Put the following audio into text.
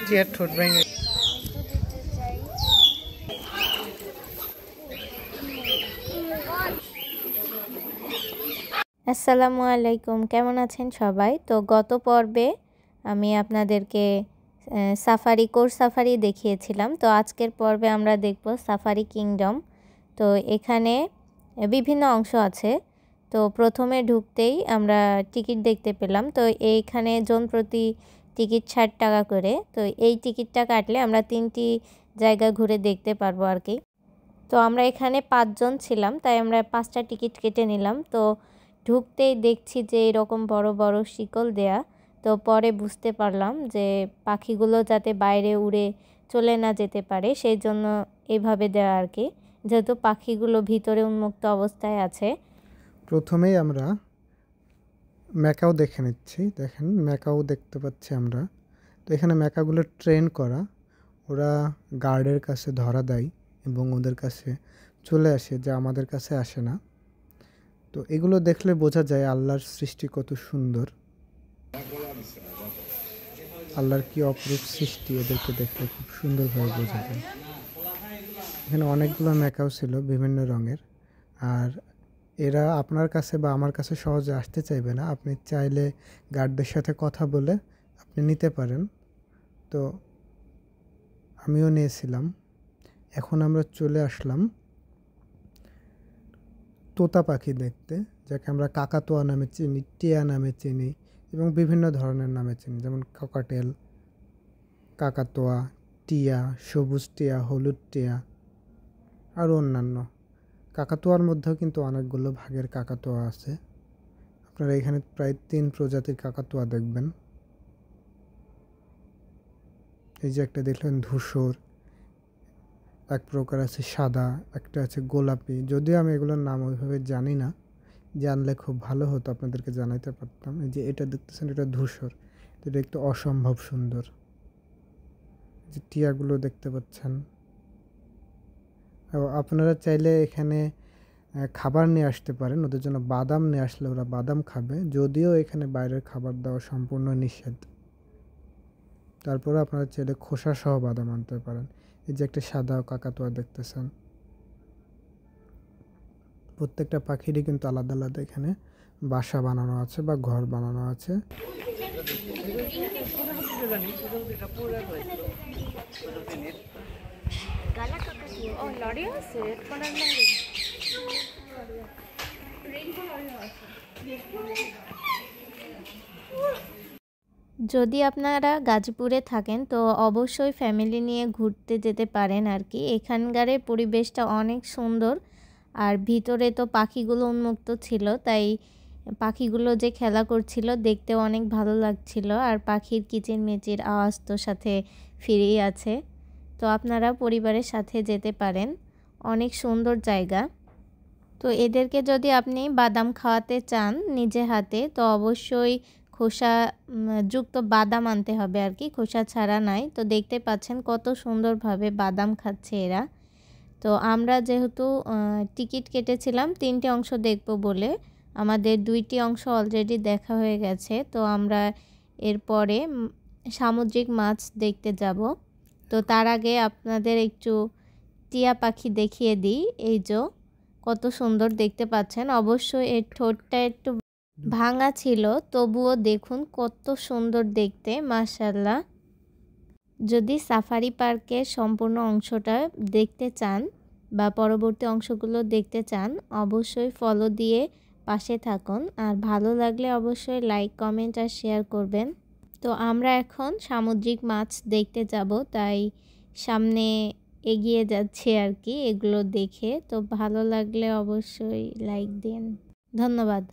Chair ঠোঁট ভেঙে। আসসালামু আলাইকুম, কেমন আছেন সবাই? তো গত পর্বে আমি আপনাদেরকে কোর সাফারি দেখিয়েছিলাম। তো আজকের পর্বে আমরা দেখব সাফারি কিংডম। তো এখানে বিভিন্ন অংশ আছে। তো প্রথমে ঢুকতেই আমরা টিকিট দেখতে পেলাম। তো এইখানে জন প্রতি টিকিট 60 টাকা করে। তো এই টিকিটটা কাটলে আমরা 3টি জায়গা ঘুরে দেখতে পারবো আর কি। তো আমরা এখানে 5 জন ছিলাম, তাই আমরা 5টা টিকিট কেটে নিলাম। তো ঢুকতেই দেখছি যে এরকম বড় বড় শিকল দেয়া। তো পরে বুঝতে পারলাম যে পাখিগুলো যাতে বাইরে উড়ে চলে না যেতে পারে সেই জন্য এইভাবে দেওয়া আর কি, যেহেতু পাখিগুলো ভিতরে উন্মুক্ত অবস্থায় আছে। প্রথমেই আমরা ম্যাকাও দেখে নিচ্ছি। দেখেন ম্যাকাও দেখতে পাচ্ছি আমরা। তো এখানে ম্যাকাগুলো ট্রেন করা, ওরা গার্ডের কাছে ধরা দেয় এবং ওদের কাছে চলে আসে, যা আমাদের কাছে আসে না। তো এগুলো দেখলে বোঝা যায় আল্লাহর সৃষ্টি কত সুন্দর, আল্লাহর কি অপরূপ সৃষ্টি। এদেরকে দেখলে খুব সুন্দরভাবে বোঝা যায়। এখানে অনেকগুলো ম্যাকাও ছিল বিভিন্ন রঙের। আর এরা আপনার কাছে বা আমার কাছে সহজে আসতে চাইবে না। আপনি চাইলে গার্ডদের সাথে কথা বলে আপনি নিতে পারেন। তো আমিও নিয়েছিলাম। এখন আমরা চলে আসলাম তোতা পাখি দেখতে, যাকে আমরা কাকাতুয়া নামে চিনি, টিয়া নামে চিনি এবং বিভিন্ন ধরনের নামে চিনি, যেমন ককাটেল, কাকাতুয়া, টিয়া, সবুজ টিয়া, হলুদ টিয়া আর অন্যান্য। কাকাতুয়ার মধ্যেও কিন্তু অনেকগুলো ভাগের কাকাতুয়া আছে। আপনারা এখানে প্রায় 3 প্রজাতির কাকাতুয়া দেখবেন। এই যে একটা দেখলেন ধূসর, এক প্রকার আছে সাদা, একটা আছে গোলাপি। যদিও আমি এগুলোর নাম ওইভাবে জানি না, জানলে খুব ভালো হতো, আপনাদেরকে জানাইতে পারতাম। এই যে এটা দেখতেছেন, এটা ধূসর, এটা একটু অসম্ভব সুন্দর। যে টিয়াগুলো দেখতে পাচ্ছেন। আপনারা চাইলে এখানে খাবার নিয়ে আসতে পারেন, ওদের জন্য বাদাম নিয়ে আসলে ওরা বাদাম খাবে, যদিও এখানে বাইরের খাবার দেওয়া সম্পূর্ণ নিষেধ। তারপরে আপনারা চাইলে খোসা সহ বাদাম আনতে পারেন। এই যে একটা সাদা কাকাতুয়া দেখতেছেন। প্রত্যেকটা পাখিরই কিন্তু আলাদা আলাদা এখানে বাসা বানানো আছে বা ঘর বানানো আছে। যদি আপনারা গাজীপুরে থাকেন তো অবশ্যই ফ্যামিলি নিয়ে ঘুরতে যেতে পারেন আর কি। এখানকার পরিবেশটা অনেক সুন্দর, আর ভিতরে তো পাখিগুলো উন্মুক্ত ছিল, তাই পাখিগুলো যে খেলা করছিল দেখতেও অনেক ভালো লাগছিল। আর পাখির কিচিরমিচির আওয়াজ তো সাথে ফিরেই আছে। তো আপনারা পরিবারের সাথে যেতে পারেন, অনেক সুন্দর জায়গা। তো এদেরকে যদি আপনি বাদাম খাওয়াতে চান নিজে হাতে, তো অবশ্যই খোসা যুক্ত বাদাম আনতে হবে আর কি, খোসা ছাড়া নাই। তো দেখতে পাচ্ছেন কত সুন্দরভাবে বাদাম খাচ্ছে এরা। তো আমরা যেহেতু টিকিট কেটেছিলাম 3টে অংশ দেখব বলে, আমাদের 2টি অংশ অলরেডি দেখা হয়ে গেছে। তো আমরা এরপরে সামুদ্রিক মাছ দেখতে যাব। তো তার আগে আপনাদের একটু টিয়া পাখি দেখিয়ে দিই। এই যে কত সুন্দর দেখতে পাচ্ছেন। অবশ্যই এর ঠোঁটটা একটু ভাঙা ছিল, তবুও দেখুন কত সুন্দর দেখতে, মাশাআল্লাহ। যদি সাফারি পার্কের সম্পূর্ণ অংশটা দেখতে চান বা পরবর্তী অংশগুলো দেখতে চান, অবশ্যই ফলো দিয়ে পাশে থাকুন। আর ভালো লাগলে অবশ্যই লাইক, কমেন্ট আর শেয়ার করবেন। তো আমরা এখন সামুদ্রিক মাছ দেখতে যাব, তাই সামনে এগিয়ে যাচ্ছি আর কি এগুলো দেখে। তো ভালো লাগলে অবশ্যই লাইক দিন। ধন্যবাদ।